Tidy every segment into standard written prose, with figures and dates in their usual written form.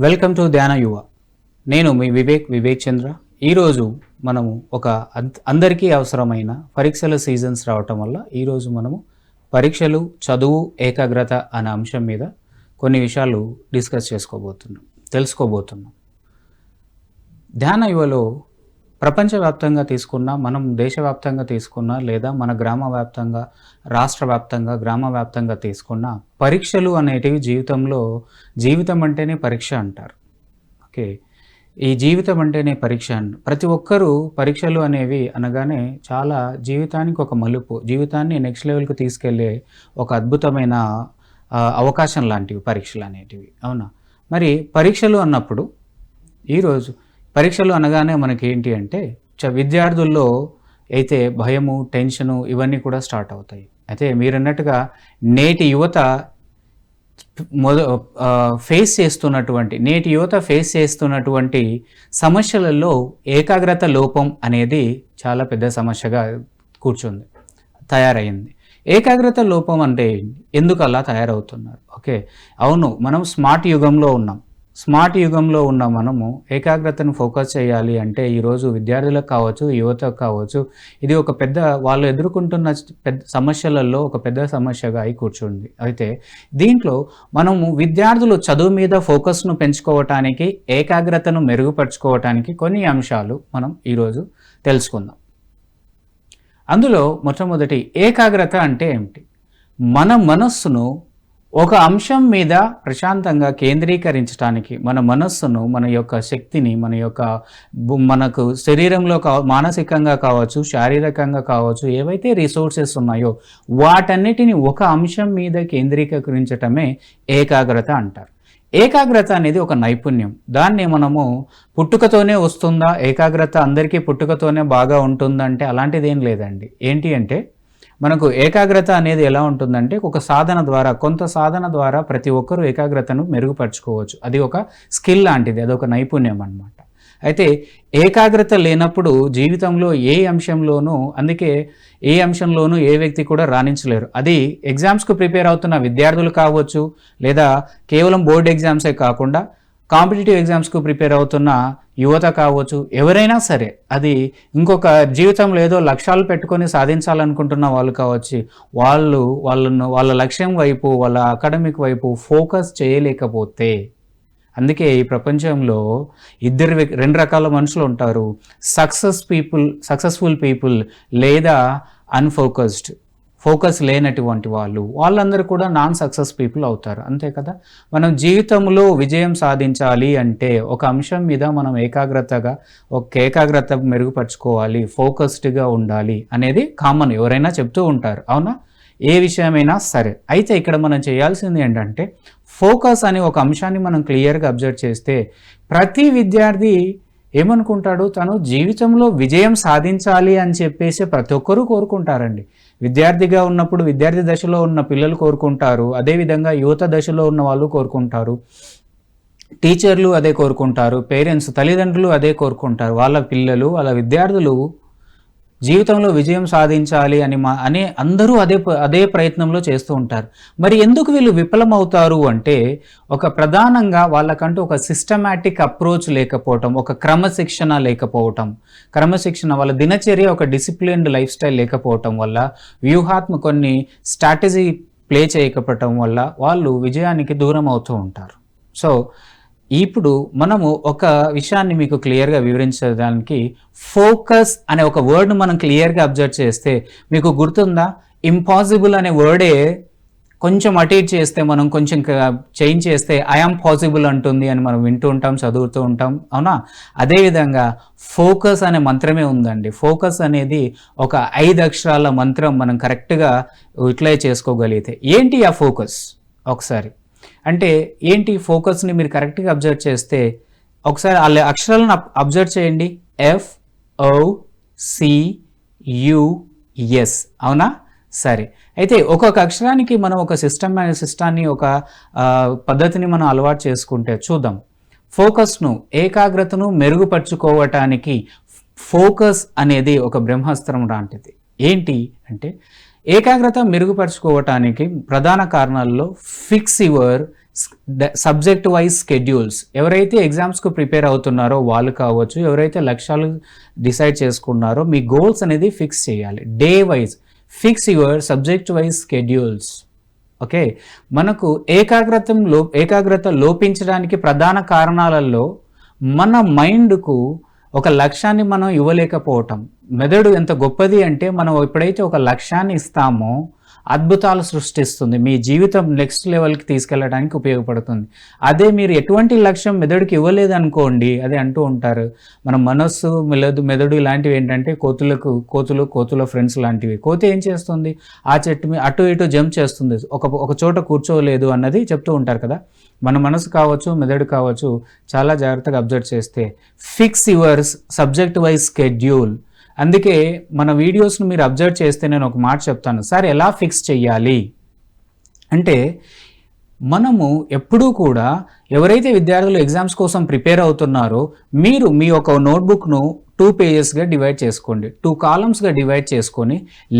Welcome to ధ్యాన యువ. నేను మీ వివేక్ చంద్ర. ఈరోజు మనము ఒక అందరికీ అవసరమైన పరీక్షల సీజన్స్ రావటం వల్ల ఈరోజు మనము పరీక్షలు, చదువు, ఏకాగ్రత అనే అంశం మీద కొన్ని విషయాలు డిస్కస్ తెలుసుకోబోతున్నాం. ధ్యాన యువలో ప్రపంచవ్యాప్తంగా తీసుకున్నా, మనం దేశవ్యాప్తంగా తీసుకున్నా, లేదా మన గ్రామ వ్యాప్తంగా, రాష్ట్ర వ్యాప్తంగా, గ్రామ వ్యాప్తంగా తీసుకున్నా, పరీక్షలు అనేటివి జీవితం అంటేనే పరీక్ష అంటారు. ఓకే, ఈ జీవితం అంటేనే పరీక్ష ప్రతి ఒక్కరూ పరీక్షలు అనేవి అనగానే చాలా జీవితానికి ఒక మలుపు, జీవితాన్ని నెక్స్ట్ లెవెల్కి తీసుకెళ్లే ఒక అద్భుతమైన అవకాశం లాంటివి పరీక్షలు అనేటివి. అవునా? మరి పరీక్షలు అన్నప్పుడు ఈరోజు పరీక్షలు అనగానే మనకి ఏంటి అంటే విద్యార్థుల్లో అయితే భయము, టెన్షను ఇవన్నీ కూడా స్టార్ట్ అవుతాయి. అయితే మీరన్నట్టుగా నేటి యువత ఫేస్ చేస్తున్నటువంటి సమస్యలలో ఏకాగ్రత లోపం అనేది చాలా పెద్ద సమస్యగా తయారైంది. ఏకాగ్రత లోపం అంటే ఎందుకు అలా తయారవుతున్నారు? ఓకే, అవును, మనం స్మార్ట్ యుగంలో ఉన్న మనము ఏకాగ్రతను ఫోకస్ చేయాలి అంటే ఈరోజు విద్యార్థులకు కావచ్చు, యువతకు కావచ్చు, ఇది ఒక వాళ్ళు ఎదుర్కొంటున్న పెద్ద సమస్యలలో ఒక పెద్ద సమస్యగా కూర్చుంది. అయితే దీంట్లో మనము విద్యార్థులు చదువు మీద ఫోకస్ను పెంచుకోవటానికి, ఏకాగ్రతను మెరుగుపరుచుకోవటానికి కొన్ని అంశాలు మనం ఈరోజు తెలుసుకుందాం. అందులో మొట్టమొదటి ఏకాగ్రత అంటే ఏమిటి? మన మనస్సును ఒక అంశం మీద ప్రశాంతంగా కేంద్రీకరించడానికి, మన మనస్సును, మన యొక్క శక్తిని, మనకు శరీరంలో మానసికంగా కావచ్చు, శారీరకంగా కావచ్చు, ఏవైతే రిసోర్సెస్ ఉన్నాయో వాటన్నిటిని ఒక అంశం మీద కేంద్రీకరించటమే ఏకాగ్రత అంటారు. ఏకాగ్రత అనేది ఒక నైపుణ్యం. దాన్ని మనము పుట్టుకతోనే వస్తుందా, ఏకాగ్రత అందరికీ పుట్టుకతోనే బాగా ఉంటుందంటే అలాంటిది ఏం లేదండి. ఏంటి అంటే మనకు ఏకాగ్రత అనేది ఎలా ఉంటుందంటే కొంత సాధన ద్వారా ప్రతి ఒక్కరూ ఏకాగ్రతను మెరుగుపరుచుకోవచ్చు. అది ఒక స్కిల్ లాంటిది, అదొక నైపుణ్యం అన్నమాట. అయితే ఏకాగ్రత లేనప్పుడు జీవితంలో ఏ అంశంలోనూ ఏ వ్యక్తి కూడా రాణించలేరు. అది ఎగ్జామ్స్కు ప్రిపేర్ అవుతున్న విద్యార్థులు కావచ్చు, లేదా కేవలం బోర్డ్ ఎగ్జామ్సే కాకుండా కాంపిటేటివ్ ఎగ్జామ్స్కు ప్రిపేర్ అవుతున్న యువత కావచ్చు, ఎవరైనా సరే, అది ఇంకొక జీవితంలో ఏదో లక్ష్యాలు పెట్టుకొని సాధించాలనుకుంటున్న వాళ్ళు కావచ్చు, వాళ్ళ లక్ష్యం వైపు, వాళ్ళ అకాడమిక్ వైపు ఫోకస్ చేయలేకపోతే, అందుకే ఈ ప్రపంచంలో రెండు రకాల మనుషులు ఉంటారు. సక్సెస్ఫుల్ పీపుల్ లేదా అన్ఫోకస్డ్, ఫోకస్ లేనటువంటి వాళ్ళందరూ కూడా నాన్ సక్సెస్ పీపుల్ అవుతారు. అంతే కదా? మనం జీవితంలో విజయం సాధించాలి అంటే ఒక అంశం మీద మనం ఏకాగ్రత మెరుగుపరుచుకోవాలి, ఫోకస్డ్గా ఉండాలి అనేది కామన్, ఎవరైనా చెప్తూ ఉంటారు. అవునా? ఏ విషయమైనా సరే. అయితే ఇక్కడ మనం చేయాల్సింది ఏంటంటే ఫోకస్ అనే ఒక అంశాన్ని మనం క్లియర్గా అబ్జర్వ్ చేస్తే ప్రతి విద్యార్థి ఏమనుకుంటాడు, తను జీవితంలో విజయం సాధించాలి అని చెప్పేసి ప్రతి ఒక్కరూ కోరుకుంటారండి. విద్యార్థిగా ఉన్నప్పుడు విద్యార్థి దశలో ఉన్న పిల్లలు కోరుకుంటారు, అదేవిధంగా యువత దశలో ఉన్న వాళ్ళు కోరుకుంటారు, టీచర్లు అదే కోరుకుంటారు, పేరెంట్స్, తల్లిదండ్రులు అదే కోరుకుంటారు. వాళ్ళ పిల్లలు, వాళ్ళ విద్యార్థులు జీవితంలో విజయం సాధించాలి అని అందరూ అదే ప్రయత్నంలో చేస్తూ ఉంటారు. మరి ఎందుకు వీళ్ళు విఫలమవుతారు అంటే ప్రధానంగా వాళ్ళకంటూ ఒక సిస్టమాటిక్ అప్రోచ్ లేకపోవటం, ఒక క్రమశిక్షణ వాళ్ళ దినచర్య ఒక డిసిప్లిన్డ్ లైఫ్ స్టైల్ లేకపోవటం వల్ల, కొన్ని స్ట్రాటజీ ప్లే చేయకపోవటం వల్ల వాళ్ళు విజయానికి దూరం అవుతూ ఉంటారు. సో ఇప్పుడు మనము ఒక విషయాన్ని మీకు క్లియర్గా వివరించడానికి ఫోకస్ అనే ఒక వర్డ్ను మనం క్లియర్గా అబ్జర్వ్ చేస్తే మీకు గుర్తుందా? ఇంపాసిబుల్ అనే వర్డే కొంచెం అటు ఇటు చేస్తే, మనం కొంచెం చేంజ్ చేస్తే ఐఆమ్ పాసిబుల్ అంటుంది అని మనం వింటూ ఉంటాం, చదువుతూ ఉంటాం. అవునా? అదేవిధంగా ఫోకస్ అనే మంత్రమే ఉందండి. ఫోకస్ అనేది ఒక 5 అక్షరాల మంత్రం. మనం కరెక్ట్గా యూటిలైజ్ చేసుకోగలిగితే ఏంటి ఆ ఫోకస్? ఒకసారి అంటే ఏంటి ఫోకస్ని మీరు కరెక్ట్గా అబ్జర్వ్ చేస్తే ఒకసారి ఆ అక్షరాలను అబ్జర్వ్ చేయండి. FOCUS. అవునా? సరే. అయితే ఒక్కొక్క అక్షరానికి మనం ఒక సిస్టాన్ని, ఒక పద్ధతిని మనం అలవాటు చేసుకుంటే చూద్దాం. ఫోకస్ను, ఏకాగ్రతను మెరుగుపరుచుకోవటానికి ఫోకస్ అనేది ఒక బ్రహ్మాస్త్రం లాంటిది. ఏంటి అంటే ఏకాగ్రత మెరుగుపరుచుకోవటానికి ప్రధాన కారణాల్లో fix your subject wise schedules. ఎవరైతే ఎగ్జామ్స్కు ప్రిపేర్ అవుతున్నారో వాళ్ళు కావచ్చు, ఎవరైతే లక్ష్యాలు డిసైడ్ చేసుకున్నారో మీ గోల్స్ అనేది ఫిక్స్ చేయాలి. Day wise fix your subject wise schedules. Okay, మనకు ఏకాగ్రత లోపించడానికి ప్రధాన కారణాలలో మన మైండ్కు ఒక లక్ష్యాన్ని మనం ఇవ్వలేకపోవటం. మెదడు ఎంత గొప్పది అంటే మనం ఎప్పుడైతే ఒక లక్ష్యాన్ని ఇస్తామో అద్భుతాలు సృష్టిస్తుంది, మీ జీవితం నెక్స్ట్ లెవెల్కి తీసుకెళ్ళడానికి ఉపయోగపడుతుంది. అదే మీరు ఎటువంటి లక్ష్యం మెదడుకి ఇవ్వలేదు అనుకోండి, అదే అంటూ ఉంటారు మన మనస్సు మెదడు ఇలాంటివి ఏంటంటే కోతుల ఫ్రెండ్స్ లాంటివి. కోతి ఏం చేస్తుంది, ఆ చెట్టు మీద అటు ఇటు జంప్ చేస్తుంది, ఒక చోట కూర్చోలేదు అన్నది చెప్తూ ఉంటారు కదా. మన మనసు కావచ్చు, మెదడు కావచ్చు, చాలా జాగ్రత్తగా అబ్జర్వ్ చేస్తే fix your subject wise schedule. అందుకే మన వీడియోస్ను మీరు అబ్జర్వ్ చేస్తే నేను ఒక మాట చెప్తాను, సార్ ఎలా ఫిక్స్ చెయ్యాలి అంటే, మనము ఎప్పుడూ కూడా ఎవరైతే విద్యార్థులు ఎగ్జామ్స్ కోసం ప్రిపేర్ అవుతున్నారో మీరు మీ యొక్క నోట్బుక్ను 2 పేజెస్గా డివైడ్ చేసుకోండి, 2 కాలమ్స్గా డివైడ్ చేసుకొని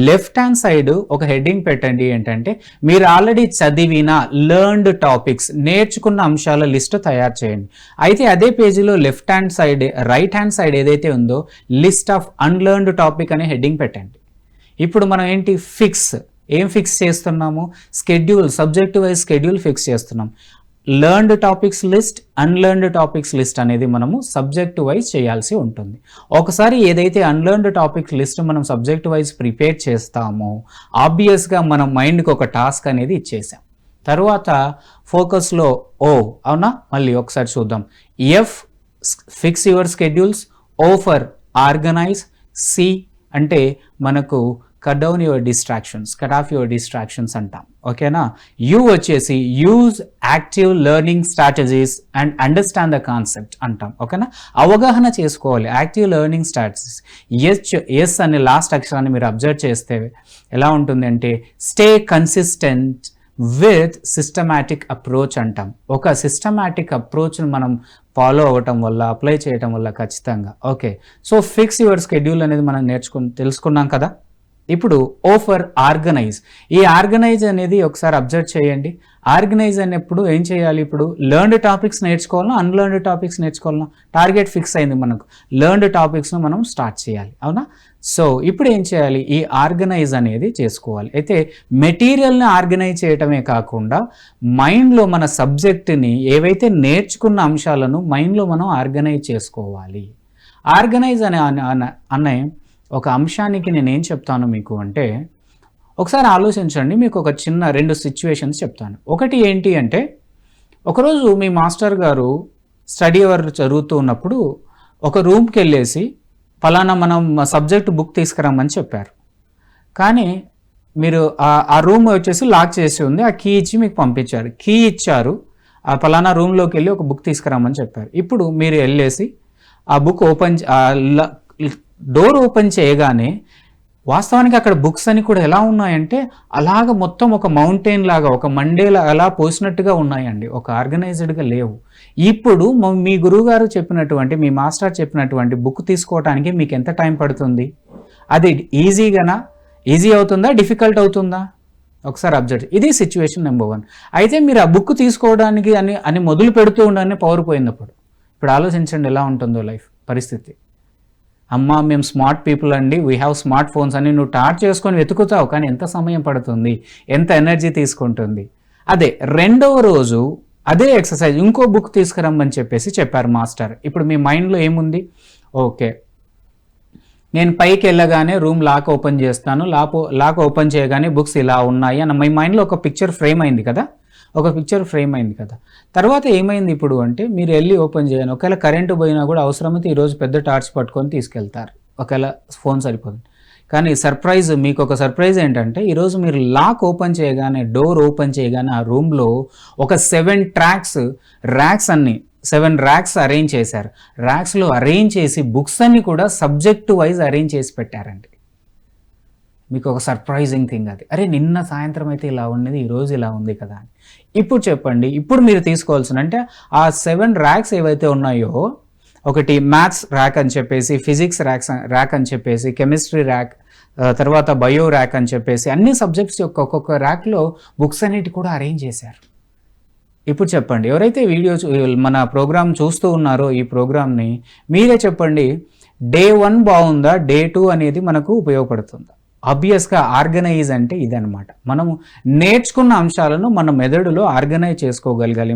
లెఫ్ట్ హ్యాండ్ సైడ్ ఒక హెడ్డింగ్ పెట్టండి. ఏంటంటే మీరు ఆల్రెడీ చదివిన లెర్న్డ్ టాపిక్స్, నేర్చుకున్న అంశాల లిస్ట్ తయారు చేయండి. అయితే అదే పేజీలో రైట్ హ్యాండ్ సైడ్ ఏదైతే ఉందో లిస్ట్ ఆఫ్ అన్లెర్న్డ్ టాపిక్ అనే హెడ్డింగ్ పెట్టండి. ఇప్పుడు మనం ఏంటి ఏం ఫిక్స్ చేస్తున్నాము, schedule, subject wise schedule fix చేస్తున్నాం. Learned topics list, unlearned topics list అనేది మనము సబ్జెక్ట్ వైజ్ చేయాల్సి ఉంటుంది. ఒకసారి ఏదైతే అన్లెర్న్డ్ టాపిక్స్ లిస్ట్ మనం సబ్జెక్ట్ వైజ్ ప్రిపేర్ చేస్తామో ఆబ్వియస్గా మన మైండ్కి ఒక టాస్క్ అనేది ఇచ్చేసాం. తర్వాత ఫోకస్లో అవునా, మళ్ళీ ఒకసారి చూద్దాం. F fix your schedules, O for organise, C అంటే మనకు కట్ ఆఫ్ యువర్ డిస్ట్రాక్షన్స్ అంటాం. ఓకేనా. యూ వచ్చేసి use active learning strategies and understand the concept అంటాం. ఓకేనా, అవగాహన చేసుకోవాలి యాక్టివ్ లెర్నింగ్ స్ట్రాటజీస్. ఎస్ అనే లాస్ట్ అక్షరాన్ని మీరు అబ్జర్వ్ చేస్తే ఎలా ఉంటుంది అంటే stay consistent with systematic approach అంటాం. ఒక సిస్టమాటిక్ అప్రోచ్ను మనం ఫాలో అవ్వటం వల్ల, అప్లై చేయటం వల్ల ఖచ్చితంగా. Okay, so fix your schedule అనేది మనం తెలుసుకున్నాం కదా. ఇప్పుడు ఓ ఫర్ ఆర్గనైజ్. ఈ ఆర్గనైజ్ అనేది ఒకసారి అబ్జర్వ్ చేయండి. ఆర్గనైజ్ అనేప్పుడు ఏం చేయాలి, ఇప్పుడు లెర్న్డ్ టాపిక్స్ నేర్చుకోవాలన్నా అన్లెర్న్డ్ టాపిక్స్ నేర్చుకోవాలన్నా, టార్గెట్ ఫిక్స్ అయింది మనకు, లెర్న్డ్ టాపిక్స్ను మనం స్టార్ట్ చేయాలి. అవునా. సో ఇప్పుడు ఏం చేయాలి, ఈ ఆర్గనైజ్ అనేది చేసుకోవాలి. అయితే మెటీరియల్ని ఆర్గనైజ్ చేయటమే కాకుండా మైండ్లో మన సబ్జెక్ట్ని ఏవైతే నేర్చుకున్న అంశాలను మైండ్లో మనం ఆర్గనైజ్ చేసుకోవాలి. ఆర్గనైజ్ అనే ఒక అంశానికి నేనేం చెప్తాను మీకు అంటే, ఒకసారి ఆలోచించండి. మీకు ఒక చిన్న 2 సిచ్యువేషన్స్ చెప్తాను. ఒకటి ఏంటి అంటే, ఒకరోజు మీ మాస్టర్ గారు స్టడీ అవర్ జరుగుతూ ఉన్నప్పుడు ఒక రూమ్కి వెళ్ళేసి ఫలానా మనం సబ్జెక్ట్ బుక్ తీసుకురమ్మని చెప్పారు. కానీ మీరు ఆ రూమ్ వచ్చేసి లాక్ చేసి ఉంది, ఆ కీ ఇచ్చి మీకు పంపించారు. కీ ఇచ్చారు, ఆ ఫలానా రూమ్లోకి వెళ్ళి ఒక బుక్ తీసుకురమ్మని చెప్పారు. ఇప్పుడు మీరు వెళ్ళేసి ఆ బుక్ డోర్ ఓపెన్ చేయగానే వాస్తవానికి అక్కడ బుక్స్ అని కూడా ఎలా ఉన్నాయంటే అలాగ మొత్తం ఒక మౌంటైన్ లాగా, ఒక మండేలా అలా పోసినట్టుగా ఉన్నాయండి, ఒక ఆర్గనైజ్డ్గా లేవు. ఇప్పుడు మీ గురువుగారు చెప్పినటువంటి, మీ మాస్టర్ చెప్పినటువంటి బుక్ తీసుకోవడానికి మీకు ఎంత టైం పడుతుంది? అది ఈజీ అవుతుందా, డిఫికల్ట్ అవుతుందా? ఒకసారి అబ్జర్వ్. ఇది సిచ్యువేషన్ నెంబర్ 1. అయితే మీరు ఆ బుక్ తీసుకోవడానికి అని మొదలు పెడుతూ ఉండగానే పవర్ పోయినప్పుడు, ఇప్పుడు ఆలోచించండి ఎలా ఉంటుందో లైఫ్ పరిస్థితి. అమ్మా మేము స్మార్ట్ పీపుల్ అండి, వీ హ్యావ్ స్మార్ట్ ఫోన్స్ అని నువ్వు టార్చ్ చేసుకొని వెతుకుతావు, కానీ ఎంత సమయం పడుతుంది, ఎంత ఎనర్జీ తీసుకుంటుంది. అదే 2వ రోజు అదే ఎక్సర్సైజ్, ఇంకో బుక్ తీసుకురమ్మని చెప్పారు మాస్టర్. ఇప్పుడు మీ మైండ్లో ఏముంది, ఓకే నేను పైకి వెళ్ళగానే రూమ్ లాక్ ఓపెన్ చేస్తాను, లాక్ ఓపెన్ చేయగానే బుక్స్ ఇలా ఉన్నాయి అన్న మీ మైండ్లో ఒక పిక్చర్ ఫ్రేమ్ అయింది కదా. తర్వాత ఏమైంది ఇప్పుడు అంటే, మీరు వెళ్ళి ఓపెన్ చేయను, ఒకవేళ కరెంటు పోయినా కూడా అవసరమైతే ఈరోజు పెద్ద టార్చ్ పట్టుకొని తీసుకెళ్తారు, ఒకవేళ ఫోన్ సరిపోతుంది. కానీ మీకు ఒక సర్ప్రైజ్ ఏంటంటే, ఈరోజు మీరు లాక్ ఓపెన్ చేయగానే, డోర్ ఓపెన్ చేయగానే ఆ రూమ్లో ఒక 7 ర్యాక్స్ అరేంజ్ చేశారు. ర్యాక్స్లో అరేంజ్ చేసి బుక్స్ అన్ని కూడా సబ్జెక్ట్ వైజ్ అరేంజ్ చేసి పెట్టారండి. మీకు ఒక సర్ప్రైజింగ్ థింగ్ అది. అరే నిన్న సాయంత్రం అయితే ఇలా ఉన్నది, ఈరోజు ఇలా ఉంది కదా అని. ఇప్పుడు చెప్పండి, ఇప్పుడు మీరు తీసుకోవాల్సిన అంటే ఆ 7 ర్యాక్స్ ఏవైతే ఉన్నాయో, ఒకటి మ్యాథ్స్ ర్యాక్ అని చెప్పేసి, ఫిజిక్స్ ర్యాక్ అని చెప్పేసి, కెమిస్ట్రీ ర్యాక్, తర్వాత బయో ర్యాక్ అని చెప్పేసి, అన్ని సబ్జెక్ట్స్ యొక్క ఒక్కొక్క ర్యాక్లో బుక్స్ అన్నిటి కూడా అరేంజ్ చేశారు. ఇప్పుడు చెప్పండి, ఎవరైతే మన ప్రోగ్రామ్ చూస్తూ ఉన్నారో ఈ ప్రోగ్రామ్ని, మీరే చెప్పండి, డే 1 బాగుందా, డే 2 అనేది మనకు ఉపయోగపడుతుందా? ఆబ్వియస్గా ఆర్గనైజ్ అంటే ఇదనమాట. మనము నేర్చుకున్న అంశాలను మన మెదడులో ఆర్గనైజ్ చేసుకోగలగాలి,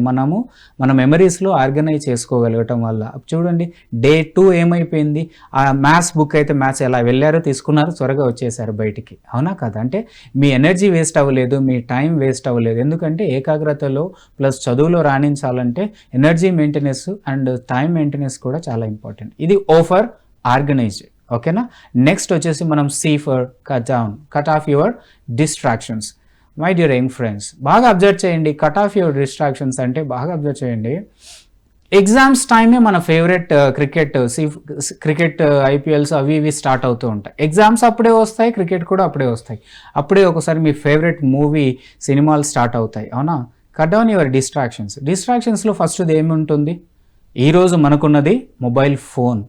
మన మెమరీస్లో ఆర్గనైజ్ చేసుకోగలగటం వల్ల. చూడండి, డే 2 ఏమైపోయింది, ఆ మ్యాథ్స్ బుక్ అయితే మ్యాథ్స్ ఎలా వెళ్ళారో తీసుకున్నారు, త్వరగా వచ్చేసారు బయటికి, అవునా కదా? అంటే మీ ఎనర్జీ వేస్ట్ అవ్వలేదు, మీ టైం వేస్ట్ అవ్వలేదు. ఎందుకంటే ఏకాగ్రతలో ప్లస్ చదువులో రాణించాలంటే energy maintenance and time maintenance కూడా చాలా ఇంపార్టెంట్. ఇది ఓఫర్ ఆర్గనైజ్డ్. ఓకేనా? నెక్స్ట్ వచ్చేసి మనం C for cut off your distractions. My dear young friends, బాగా అబ్జర్వ్ చేయండి. కట్ ఆఫ్ యువర్ డిస్ట్రాక్షన్స్ అంటే బాగా అబ్జర్వ్ చేయండి. ఎగ్జామ్స్ టైమే మన ఫేవరెట్ క్రికెట్ ఐపీఎల్స్ అవి ఇవి స్టార్ట్ అవుతూ ఉంటాయి. ఎగ్జామ్స్ అప్పుడే వస్తాయి, క్రికెట్ కూడా అప్పుడే వస్తాయి. అప్పుడే ఒకసారి మీ ఫేవరెట్ మూవీ సినిమాలు స్టార్ట్ అవుతాయి, అవునా? కట్ డౌన్ యువర్ డిస్ట్రాక్షన్స్లో ఫస్ట్ది ఏముంటుంది? ఈరోజు మనకున్నది మొబైల్ ఫోన్.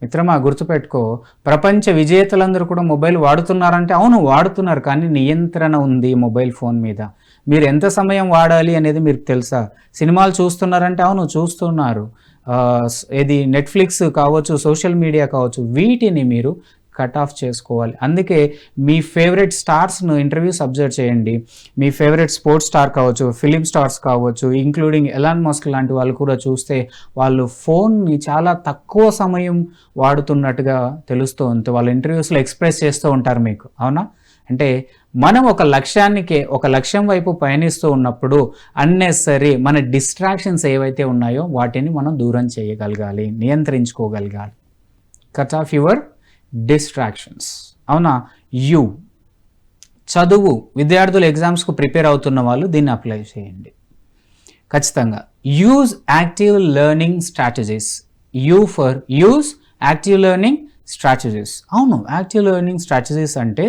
మిత్రమా, గుర్తుపెట్టుకో, ప్రపంచ విజేతలందరూ కూడా మొబైల్ వాడుతున్నారంటే అవును వాడుతున్నారు, కానీ నియంత్రణ ఉంది మొబైల్ ఫోన్ మీద. మీరు ఎంత సమయం వాడాలి అనేది మీకు తెలుసా? సినిమాలు చూస్తున్నారంటే అవును చూస్తున్నారు, ఇది నెట్ఫ్లిక్స్ కావచ్చు, సోషల్ మీడియా కావచ్చు, వీటిని మీరు కట్ ఆఫ్ చేసుకోవాలి. అందుకే మీ ఫేవరెట్ స్టార్స్ను ఇంటర్వ్యూస్ అబ్జర్వ్ చేయండి. మీ ఫేవరెట్ స్పోర్ట్స్ స్టార్ కావచ్చు, ఫిలిం స్టార్స్ కావచ్చు, ఇంక్లూడింగ్ ఎలాన్ మస్క్ లాంటి వాళ్ళు కూడా చూస్తే వాళ్ళు ఫోన్ని చాలా తక్కువ సమయం వాడుతున్నట్టుగా తెలుస్తూ ఉంటుంది. వాళ్ళ ఇంటర్వ్యూస్లో ఎక్స్ప్రెస్ చేస్తూ ఉంటారు మీకు, అవునా? అంటే మనం ఒక లక్ష్యం వైపు పయనిస్తూ ఉన్నప్పుడు అన్నెసరీ మన డిస్ట్రాక్షన్స్ ఏవైతే ఉన్నాయో వాటిని మనం దూరం చేయగలగాలి, నియంత్రించుకోగలగాలి. కట్ ఆఫ్ యువర్ డిస్ట్రాక్షన్స్, అవునా? చదువు, విద్యార్థులు ఎగ్జామ్స్కు ప్రిపేర్ అవుతున్న వాళ్ళు దీన్ని అప్లై చేయండి ఖచ్చితంగా. Use active learning strategies. Use active learning strategies. అవును, యాక్టివ్ లెర్నింగ్ స్ట్రాటజీస్ అంటే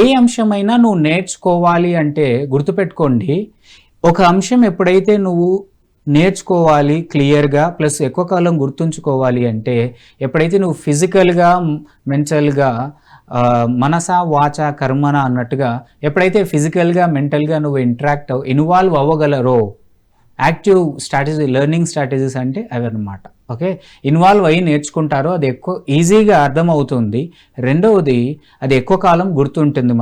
ఏ అంశమైనా నువ్వు నేర్చుకోవాలి అంటే గుర్తుపెట్టుకోండి, ఒక అంశం ఎప్పుడైతే నువ్వు నేర్చుకోవాలి క్లియర్గా ప్లస్ ఎక్కువ కాలం గుర్తుంచుకోవాలి అంటే ఎప్పుడైతే నువ్వు ఫిజికల్గా మెంటల్గా మనస వాచ కర్మన అన్నట్టుగా ఎప్పుడైతే ఫిజికల్గా మెంటల్గా నువ్వు ఇన్వాల్వ్ అవ్వగలరో, యాక్టివ్ లెర్నింగ్ స్ట్రాటజీస్ అంటే అవన్నమాట. ఓకే, ఇన్వాల్వ్ అయ్యి నేర్చుకుంటారో అది ఎక్కువ ఈజీగా అర్థమవుతుంది. రెండవది, అది ఎక్కువ కాలం గుర్తుంటుంది.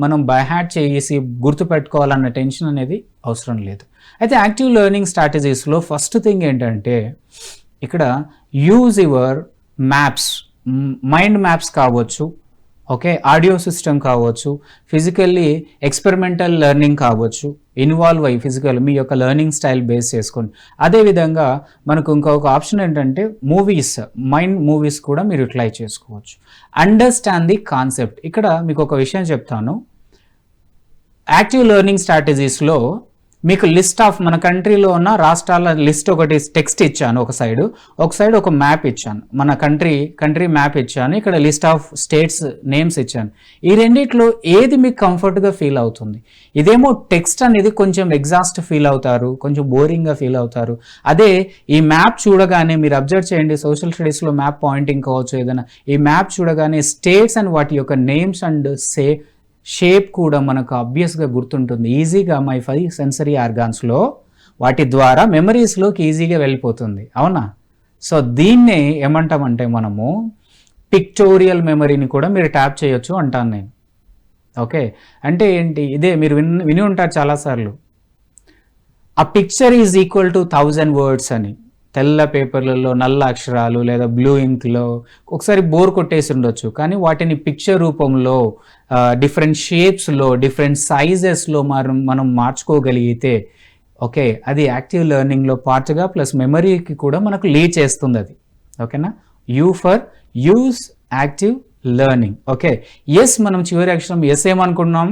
మనం బై హార్ట్ చేసి గుర్తుపెట్టుకోవాలన్న టెన్షన్ అనేది అవసరం లేదు. అయితే యాక్టివ్ లెర్నింగ్ స్ట్రాటజీస్లో ఫస్ట్ థింగ్ ఏంటంటే ఇక్కడ use your maps, mind maps కావచ్చు, ఓకే, ఆడియో సిస్టమ్ కావచ్చు, ఫిజికల్లీ ఎక్స్పెరిమెంటల్ లెర్నింగ్ కావచ్చు, ఇన్వాల్వ్ అయ్యి ఫిజికల్ మీ యొక్క లెర్నింగ్ స్టైల్ బేస్ చేసుకొని. అదేవిధంగా మనకు ఇంకొక ఆప్షన్ ఏంటంటే మైండ్ మూవీస్ కూడా మీరు యూటిలైజ్ చేసుకోవచ్చు. Understand the concept. ఇక్కడ మీకు ఒక విషయం చెప్తాను. యాక్టివ్ లెర్నింగ్ స్ట్రాటజీస్లో మీకు లిస్ట్ ఆఫ్ మన కంట్రీలో ఉన్న రాష్ట్రాల లిస్ట్ ఒకటి టెక్స్ట్ ఇచ్చాను, ఒక సైడ్ ఒక మ్యాప్ ఇచ్చాను, మన కంట్రీ మ్యాప్ ఇచ్చాను, ఇక్కడ లిస్ట్ ఆఫ్ స్టేట్స్ నేమ్స్ ఇచ్చాను. ఈ రెండిట్లో ఏది మీకు కంఫర్ట్గా ఫీల్ అవుతుంది? ఇదేమో టెక్స్ట్ అనేది కొంచెం ఎగ్జాస్ట్ ఫీల్ అవుతారు, కొంచెం బోరింగ్గా ఫీల్ అవుతారు. అదే ఈ మ్యాప్ చూడగానే మీరు అబ్జర్వ్ చేయండి, సోషల్ స్టడీస్లో మ్యాప్ పాయింటింగ్ కావచ్చు, ఏదైనా ఈ మ్యాప్ చూడగానే స్టేట్స్ అండ్ వాటి యొక్క నేమ్స్ అండ్ షేప్ కూడా మనకు ఆబ్వియస్గా గుర్తుంటుంది. ఈజీగా మై 5 సెన్సరీ ఆర్గాన్స్లో వాటి ద్వారా మెమరీస్లోకి ఈజీగా వెళ్ళిపోతుంది, అవునా? సో దీన్నే ఏమంటామంటే మనము పిక్టోరియల్ మెమరీని కూడా మీరు ట్యాప్ చేయొచ్చు అంటాను నేను. ఓకే, అంటే ఏంటి? ఇదే మీరు విని ఉంటారు చాలాసార్లు, ఆ picture is equal to 1000 words అని. తెల్ల పేపర్లలో నల్ల అక్షరాలు లేదా బ్లూ ఇంక్లో ఒకసారి బోర్ కొట్టేసి ఉండొచ్చు, కానీ వాటిని పిక్చర్ రూపంలో డిఫరెంట్ షేప్స్లో డిఫరెంట్ సైజెస్లో మనం మార్చుకోగలిగితే ఓకే, అది యాక్టివ్ లెర్నింగ్లో పార్ట్గా ప్లస్ మెమరీకి కూడా మనకు లీడ్ చేస్తుంది అది. ఓకేనా? Use active learning. ఓకే, మనం చివరి అక్షరం ఏమనుకున్నాం?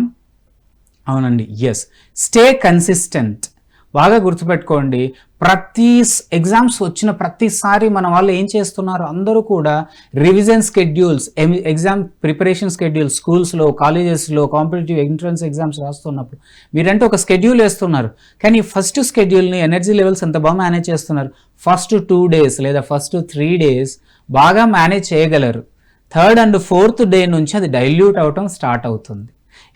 అవునండి, స్టే కన్సిస్టెంట్. బాగా గుర్తుపెట్టుకోండి, ప్రతి ఎగ్జామ్స్ వచ్చిన ప్రతిసారి మన వాళ్ళు ఏం చేస్తున్నారు, అందరూ కూడా revision schedules, exam preparation schedules స్కూల్స్లో, కాలేజెస్లో, కాంపిటేటివ్ ఎంట్రన్స్ ఎగ్జామ్స్ రాస్తున్నప్పుడు మీరంటే ఒక స్కెడ్యూల్ వేస్తున్నారు, కానీ ఫస్ట్ స్కెడ్యూల్ని ఎనర్జీ లెవెల్స్ ఎంత బాగా మేనేజ్ చేస్తున్నారు? ఫస్ట్ 2 days లేదా ఫస్ట్ 3 days బాగా మేనేజ్ చేయగలరు. 3rd and 4th డే నుంచి అది డైల్యూట్ అవటం స్టార్ట్ అవుతుంది.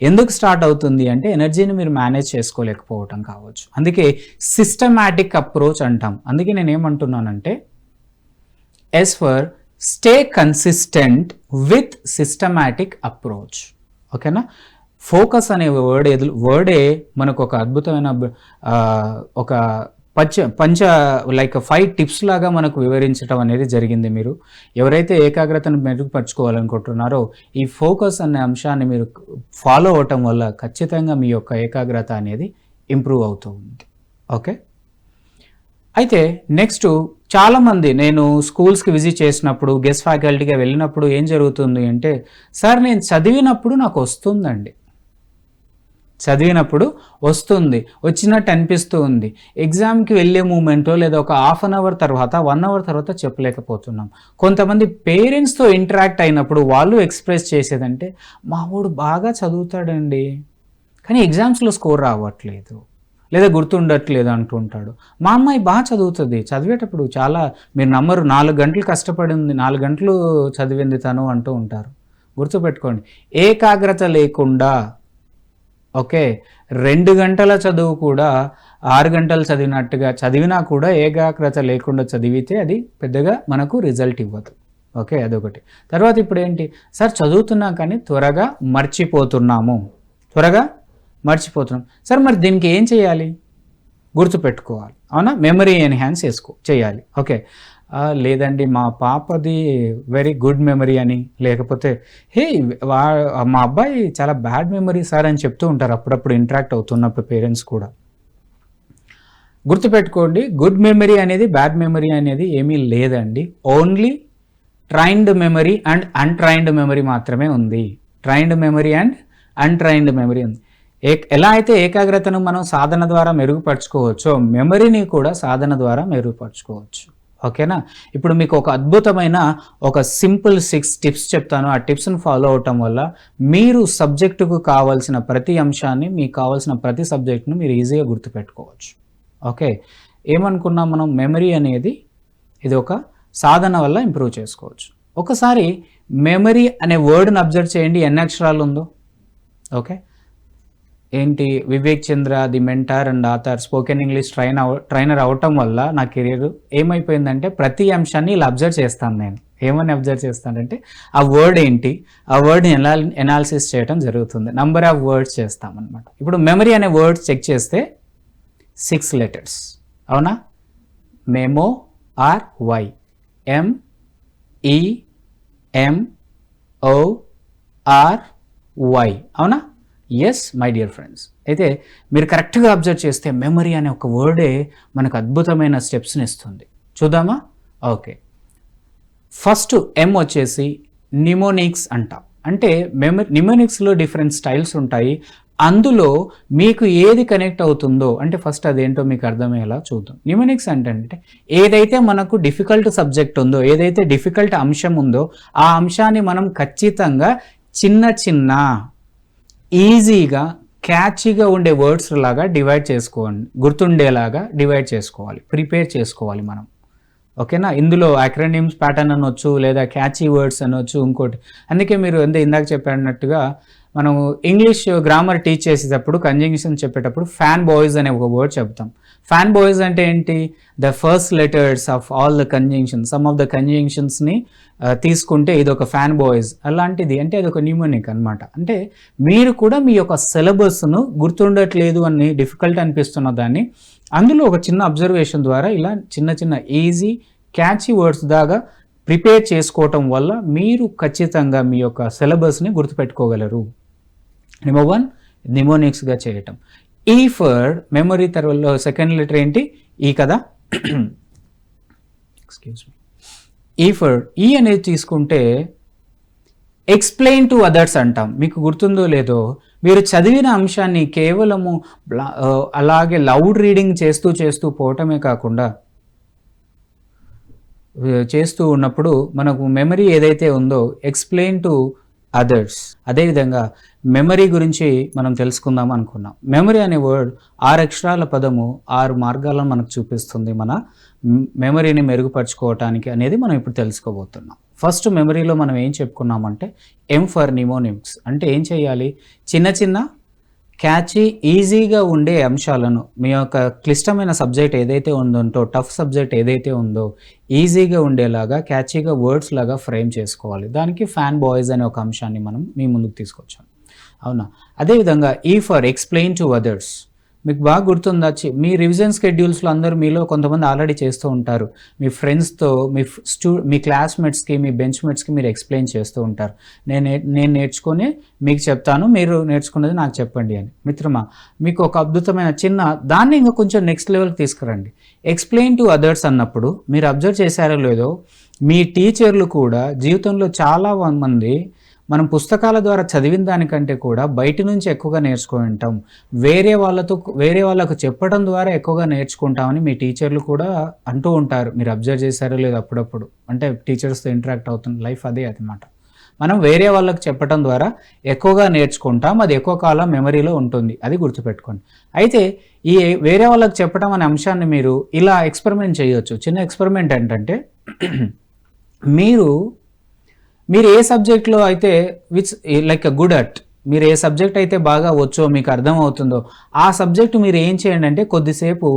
ఎందుకు స్టార్ట్ అవుతుంది అంటే ఎనర్జీని మీరు మేనేజ్ చేసుకోలేకపోవటం కావచ్చు. అందుకే సిస్టమాటిక్ అప్రోచ్ అంటాం. అందుకే నేను ఏమంటున్నానంటే S for stay consistent with systematic approach. ఓకేనా? ఫోకస్ అనే వర్డే మనకు ఒక అద్భుతమైన ఒక పంచ లైక్ 5 టిప్స్ లాగా మనకు వివరించడం అనేది జరిగింది. మీరు ఎవరైతే ఏకాగ్రతను మెరుగుపరుచుకోవాలనుకుంటున్నారో ఈ ఫోకస్ అనే అంశాన్ని మీరు ఫాలో అవటం వల్ల ఖచ్చితంగా మీ యొక్క ఏకాగ్రత అనేది ఇంప్రూవ్ అవుతూ ఉంది. ఓకే, అయితే నెక్స్ట్ చాలామంది నేను స్కూల్స్కి విజిట్ చేసినప్పుడు గెస్ట్ ఫ్యాకల్టీగా వెళ్ళినప్పుడు ఏం జరుగుతుంది అంటే, సార్ నేను చదివినప్పుడు నాకు వస్తుందండి, చదివినప్పుడు వస్తుంది, వచ్చినట్టు అనిపిస్తూ ఉంది, ఎగ్జామ్కి వెళ్ళే మూమెంటో లేదా ఒక హాఫ్ అన్ అవర్ తర్వాత 1 అవర్ తర్వాత చెప్పలేకపోతున్నాం. కొంతమంది పేరెంట్స్తో ఇంటరాక్ట్ అయినప్పుడు వాళ్ళు ఎక్స్ప్రెస్ చేసేదంటే, మా వాడు బాగా చదువుతాడండి కానీ ఎగ్జామ్స్లో స్కోర్ రావట్లేదు లేదా గుర్తుండట్లేదు అంటుంటాడు. మా అమ్మాయి బాగా చదువుతుంది, చదివేటప్పుడు చాలా మీరు నమ్మరు 4 గంటలు కష్టపడింది, 4 గంటలు చదివింది తను అంటూ ఉంటారు. గుర్తుపెట్టుకోండి, ఏకాగ్రత లేకుండా ఓకే 2 గంటల చదువు కూడా 6 గంటలు చదివినా కూడా ఏకాగ్రత లేకుండా చదివితే అది పెద్దగా మనకు రిజల్ట్ ఇవ్వదు. ఓకే, అదొకటి. తర్వాత ఇప్పుడు ఏంటి సార్, చదువుతున్నాం కానీ త్వరగా మర్చిపోతున్నాం. సార్ మరి దీనికి ఏం చేయాలి? గుర్తుపెట్టుకోవాలి, అవునా? మెమరీ ఎన్హాన్స్ చేయాలి. ఓకే, లేదండి మా పాపది వెరీ గుడ్ మెమరీ అని, లేకపోతే హే మా అబ్బాయి చాలా బ్యాడ్ మెమరీ సార్ అని చెప్తూ ఉంటారు అప్పుడప్పుడు ఇంటరాక్ట్ అవుతున్నప్పుడు పేరెంట్స్ కూడా. గుర్తుపెట్టుకోండి, గుడ్ మెమరీ అనేది బ్యాడ్ మెమరీ అనేది ఏమీ లేదండి. Only trained memory and untrained memory మాత్రమే ఉంది. Trained memory and untrained memory ఉంది. ఎలా అయితే ఏకాగ్రతను మనం సాధన ద్వారా మెరుగుపరచుకోవచ్చో మెమరీని కూడా సాధన ద్వారా మెరుగుపరచుకోవచ్చు. ఓకేనా? ఇప్పుడు మీకు ఒక అద్భుతమైన ఒక సింపుల్ 6 టిప్స్ చెప్తాను. ఆ టిప్స్ని ఫాలో అవటం వల్ల మీరు సబ్జెక్టుకు కావాల్సిన ప్రతి అంశాన్ని, మీకు కావాల్సిన ప్రతి సబ్జెక్ట్ను మీరు ఈజీగా గుర్తుపెట్టుకోవచ్చు. ఓకే, ఏమనుకున్నాం మనం, మెమరీ అనేది ఇది ఒక సాధన వల్ల ఇంప్రూవ్ చేసుకోవచ్చు. ఒకసారి మెమరీ అనే వర్డ్ని అబ్జర్వ్ చేయండి, ఎన్ని అక్షరాలు ఉందో. ఓకే, ఏంటి, Vivek Chandra the mentor and author spoken English trainer అవటం వల్ల నా కెరీర్ ఏమైపోయిందంటే ప్రతి అంశాన్ని ఇలా అబ్జర్వ్ చేస్తాను. నేను ఏమని అబ్జర్వ్ చేస్తానంటే ఆ వర్డ్ ఏంటి, ఆ వర్డ్ని ఎలా ఎనాలిసిస్ చేయడం జరుగుతుంది, నంబర్ ఆఫ్ వర్డ్స్ చేస్తామన్నమాట. ఇప్పుడు మెమరీ అనే వర్డ్స్ చెక్ చేస్తే 6 లెటర్స్, అవునా? మెమో RY MEMORY, అవునా? ఎస్ మై డియర్ ఫ్రెండ్స్, అయితే మీరు కరెక్ట్గా అబ్జర్వ్ చేస్తే మెమరీ అనే ఒక వర్డే మనకు అద్భుతమైన స్టెప్స్ని ఇస్తుంది. చూద్దామా? ఓకే, ఫస్ట్ M వచ్చేసి నిమోనిక్స్ అంటాం. అంటే నిమోనిక్స్లో డిఫరెంట్ స్టైల్స్ ఉంటాయి. అందులో మీకు ఏది కనెక్ట్ అవుతుందో అంటే ఫస్ట్ అదేంటో మీకు అర్థమయ్యేలా చూద్దాం. నిమోనిక్స్ అంటే ఏదైతే మనకు డిఫికల్ట్ సబ్జెక్ట్ ఉందో, ఏదైతే డిఫికల్ట్ అంశం ఉందో ఆ అంశాన్ని మనం ఖచ్చితంగా చిన్న ఈజీగా క్యాచీగా ఉండే వర్డ్స్ లాగా డివైడ్ చేసుకోండి, గుర్తుండేలాగా డివైడ్ చేసుకోవాలి, ప్రిపేర్ చేసుకోవాలి మనం. ఓకేనా? ఇందులో అక్రోనిమ్స్ ప్యాటర్న్ అనొచ్చు, లేదా క్యాచీ వర్డ్స్ అనొచ్చు, ఇంకోటి. అందుకే మీరు ఇందాక చెప్పినట్టుగా మనం ఇంగ్లీష్ గ్రామర్ టీచ్ చేసేటప్పుడు కంజంక్షన్ చెప్పేటప్పుడు ఫ్యాన్ బాయ్స్ అనే ఒక వర్డ్ చెప్తాం. ఫ్యాన్ బాయ్స్ అంటే ఏంటి? The first letters of all the conjunctions, some of the కంజంక్షన్స్ని తీసుకుంటే ఇది ఒక ఫ్యాన్ బాయ్స్ అలాంటిది. అంటే అది ఒక న్యూమోనిక్ అనమాట. అంటే మీరు కూడా మీ యొక్క సిలబస్ను గుర్తుండట్లేదు అని డిఫికల్ట్ అనిపిస్తున్న దాన్ని అందులో ఒక చిన్న అబ్జర్వేషన్ ద్వారా ఇలా చిన్న ఈజీ క్యాచీ వర్డ్స్ దాకా ప్రిపేర్ చేసుకోవటం వల్ల మీరు ఖచ్చితంగా మీ యొక్క సిలబస్ని గుర్తుపెట్టుకోగలరు. నెంబర్ 1 నిమోనిక్స్గా చేయటం. ఈ ఫర్ మెమరీ తర్వాత సెకండ్ లెటర్ ఏంటి? ఈ కదా. Excuse me. ఈ ఫర్ ఈ అనేది తీసుకుంటే ఎక్స్ప్లెయిన్ టు అదర్స్ అంటాం. మీకు గుర్తుందో లేదో, మీరు చదివిన అంశాన్ని కేవలము అలాగే లౌడ్ రీడింగ్ చేస్తూ పోవటమే కాకుండా చేస్తూ ఉన్నప్పుడు మనకు మెమరీ ఏదైతే ఉందో ఎక్స్ప్లెయిన్ టు అదర్స్. అదేవిధంగా మెమరీ గురించి మనం తెలుసుకుందాం అనుకున్నాం. మెమరీ అనే వర్డ్ 6 అక్షరాల పదము 6 మార్గాలను మనకు చూపిస్తుంది మన మెమరీని మెరుగుపరుచుకోవటానికి అనేది మనం ఇప్పుడు తెలుసుకోబోతున్నాం. ఫస్ట్ మెమరీలో మనం ఏం చెప్పుకున్నామంటే ఎం ఫర్ నిమోనిమ్స్. అంటే ఏం చేయాలి, చిన్న చిన్న క్యాచీ ఈజీగా ఉండే అంశాలను మీ యొక్క క్లిష్టమైన సబ్జెక్ట్ ఏదైతే ఉందో, టఫ్ సబ్జెక్ట్ ఏదైతే ఉందో ఈజీగా ఉండేలాగా క్యాచీగా వర్డ్స్ లాగా ఫ్రేమ్ చేసుకోవాలి. దానికి ఫ్యాన్ బాయ్స్ అనే ఒక అంశాన్ని మనం మీ ముందుకు తీసుకొచ్చాం, అవునా. అదేవిధంగా ఈ ఫర్ ఎక్స్ప్లెయిన్ టు అదర్స్. మీకు బాగా గుర్తుందా, మీ రివిజన్ స్కెడ్యూల్స్లో అందరూ మీలో కొంతమంది ఆల్రెడీ చేస్తూ ఉంటారు. మీ ఫ్రెండ్స్తో, మీ క్లాస్మేట్స్కి, మీ బెంచ్మేట్స్కి మీరు ఎక్స్ప్లెయిన్ చేస్తూ ఉంటారు. నేను నేర్చుకొని మీకు చెప్తాను, మీరు నేర్చుకున్నది నాకు చెప్పండి అని. మిత్రమా, మీకు ఒక అద్భుతమైన దాన్ని ఇంకా కొంచెం నెక్స్ట్ లెవెల్కి తీసుకురండి. ఎక్స్ప్లెయిన్ టు అదర్స్ అన్నప్పుడు మీరు అబ్జర్వ్ చేశారో లేదో, మీ టీచర్లు కూడా జీవితంలో చాలా మంది మనం పుస్తకాల ద్వారా చదివిన దానికంటే కూడా బయట నుంచి ఎక్కువగా నేర్చుకుని ఉంటాం. వేరే వాళ్ళకు చెప్పడం ద్వారా ఎక్కువగా నేర్చుకుంటామని మీ టీచర్లు కూడా అంటూ ఉంటారు. మీరు అబ్జర్వ్ చేశారో లేదు అప్పుడప్పుడు, అంటే టీచర్స్తో ఇంటరాక్ట్ అవుతున్న లైఫ్ అదే అన్నమాట. మనం వేరే వాళ్ళకి చెప్పడం ద్వారా ఎక్కువగా నేర్చుకుంటాం, అది ఎక్కువ కాలం మెమరీలో ఉంటుంది, అది గుర్తుపెట్టుకోండి. అయితే ఈ వేరే వాళ్ళకి చెప్పడం అనే అంశాన్ని మీరు ఇలా ఎక్స్పెరిమెంట్ చేయొచ్చు. చిన్న ఎక్స్పెరిమెంట్ ఏంటంటే మీరు ఏ సబ్జెక్ట్లో అయితే లైక్ గుడ్ అట్, మీరు ఏ సబ్జెక్ట్ అయితే బాగా వచ్చో, మీకు అర్థమవుతుందో ఆ సబ్జెక్ట్ మీరు ఏం చేయండి అంటే కొద్దిసేపు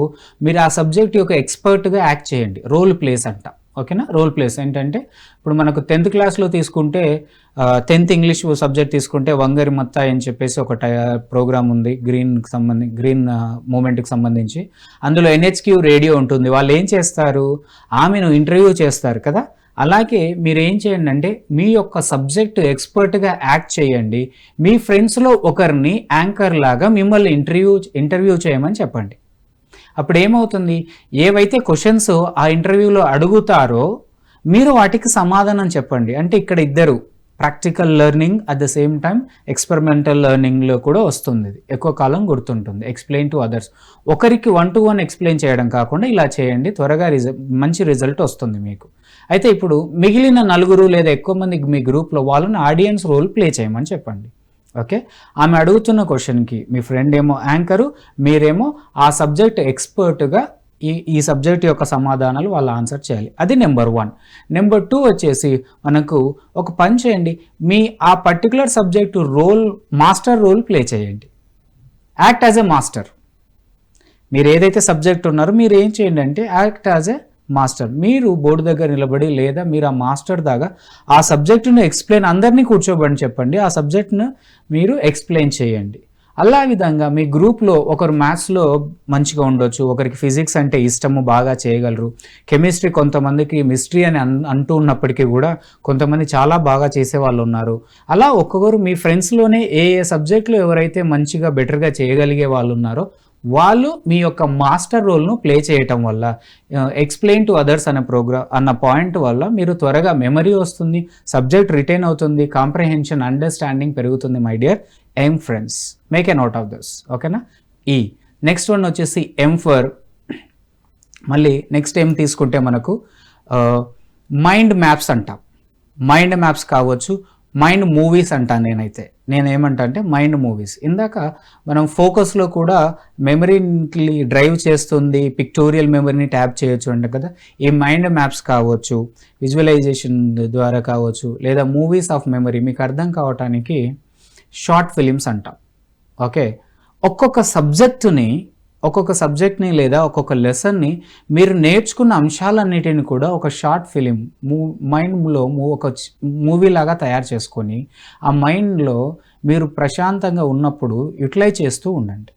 మీరు ఆ సబ్జెక్ట్ యొక్క ఎక్స్పర్ట్గా యాక్ట్ చేయండి. రోల్ ప్లేస్ అంట, ఓకేనా. రోల్ ప్లేస్ ఏంటంటే ఇప్పుడు మనకు 10th క్లాస్లో తీసుకుంటే 10th ఇంగ్లీష్ సబ్జెక్ట్ తీసుకుంటే వంగరి మత్తాయి అని చెప్పేసి ఒక ప్రోగ్రామ్ ఉంది, గ్రీన్ మూమెంట్కి సంబంధించి. అందులో NHQ రేడియో ఉంటుంది. వాళ్ళు ఏం చేస్తారు, ఆమెను ఇంటర్వ్యూ చేస్తారు కదా. అలాగే మీరు ఏం చేయండి అంటే మీ యొక్క సబ్జెక్ట్ ఎక్స్పర్ట్గా యాక్ట్ చేయండి. మీ ఫ్రెండ్స్లో ఒకరిని యాంకర్ లాగా మిమ్మల్ని ఇంటర్వ్యూ చేయమని చెప్పండి. అప్పుడు ఏమవుతుంది, ఏవైతే క్వశ్చన్స్ ఆ ఇంటర్వ్యూలో అడుగుతారో మీరు వాటికి సమాధానం చెప్పండి. అంటే ఇక్కడ ఇద్దరు practical learning at the same time experimental లెర్నింగ్లో కూడా వస్తుంది. ఇది ఎక్కువ కాలం గుర్తుంటుంది. ఎక్స్ప్లెయిన్ టు అదర్స్, ఒకరికి 1-to-1 ఎక్స్ప్లెయిన్ చేయడం కాకుండా ఇలా చేయండి, త్వరగా మంచి రిజల్ట్ వస్తుంది మీకు. అయితే ఇప్పుడు మిగిలిన 4 లేదా ఎక్కువ మంది మీ గ్రూప్లో వాళ్ళని ఆడియన్స్ రోల్ ప్లే చేయమని చెప్పండి. ఓకే, ఆమె అడుగుతున్న క్వశ్చన్కి మీ ఫ్రెండ్ ఏమో యాంకరు, మీరేమో ఆ సబ్జెక్ట్ ఎక్స్పర్ట్గా ఈ సబ్జెక్ట్ యొక్క సమాధానాలు వాళ్ళు ఆన్సర్ చేయాలి. అది నెంబర్ 1. నెంబర్ 2 వచ్చేసి మనకు ఒక పని చేయండి, మీ ఆ particular subject master role play చేయండి. Act as a master. మీరు ఏదైతే సబ్జెక్ట్ ఉన్నారో మీరు ఏం చేయండి అంటే యాక్ట్ యాజ్ ఎ మాస్టర్. మీరు బోర్డు దగ్గర నిలబడి లేదా మీరు ఆ మాస్టర్ దాకా ఆ సబ్జెక్టును అందరినీ కూర్చోబడి చెప్పండి, ఆ సబ్జెక్ట్ను మీరు ఎక్స్ప్లెయిన్ చేయండి. అలా విధంగా మీ గ్రూప్లో ఒకరు మ్యాథ్స్లో మంచిగా ఉండొచ్చు, ఒకరికి ఫిజిక్స్ అంటే ఇష్టము, బాగా చేయగలరు, కెమిస్ట్రీ కొంతమందికి మిస్ట్రీ అని అంటూ ఉన్నప్పటికీ కూడా కొంతమంది చాలా బాగా చేసే వాళ్ళు ఉన్నారు. అలా ఒక్కొక్కరు మీ ఫ్రెండ్స్లోనే ఏ సబ్జెక్టులో ఎవరైతే మంచిగా బెటర్గా చేయగలిగే వాళ్ళు ఉన్నారో వాళ్ళు మీ యొక్క మాస్టర్ రోల్ను ప్లే చేయటం వల్ల ఎక్స్ప్లెయిన్ టు అదర్స్ అన్న పాయింట్ వల్ల మీరు త్వరగా మెమరీ వస్తుంది, సబ్జెక్ట్ రిటైన్ అవుతుంది, కాంప్రహెన్షన్, అండర్స్టాండింగ్ పెరుగుతుంది. My dear M friends, make a note of this, ఓకేనా. నెక్స్ట్ వన్ వచ్చేసి ఎం ఫర్, మళ్ళీ నెక్స్ట్ ఏం తీసుకుంటే మనకు మైండ్ మ్యాప్స్ అంటాం. మైండ్ మ్యాప్స్ కావచ్చు, మైండ్ మూవీస్ అంటాను నేనేమంటా అంటే మైండ్ మూవీస్. ఇందాక మనం ఫోకస్లో కూడా మెమరీని డ్రైవ్ చేస్తుంది, పిక్టోరియల్ మెమరీని ట్యాప్ చేయొచ్చు అంట కదా. ఈ మైండ్ మ్యాప్స్ కావచ్చు, విజువలైజేషన్ ద్వారా కావచ్చు, లేదా మూవీస్ ఆఫ్ మెమరీ మీకు అర్థం కావటానికి షార్ట్ ఫిలిమ్స్ అంటాం. ఓకే, ఒక్కొక్క సబ్జెక్ట్ని లేదా ఒక్కొక్క లెసన్ని మీరు నేర్చుకున్న అంశాలన్నిటిని కూడా ఒక షార్ట్ ఫిలిం మైండ్లో ఒక మూవీ లాగా తయారు చేసుకొని ఆ మైండ్లో మీరు ప్రశాంతంగా ఉన్నప్పుడు యూటిలైజ్ చేస్తూ ఉండండి.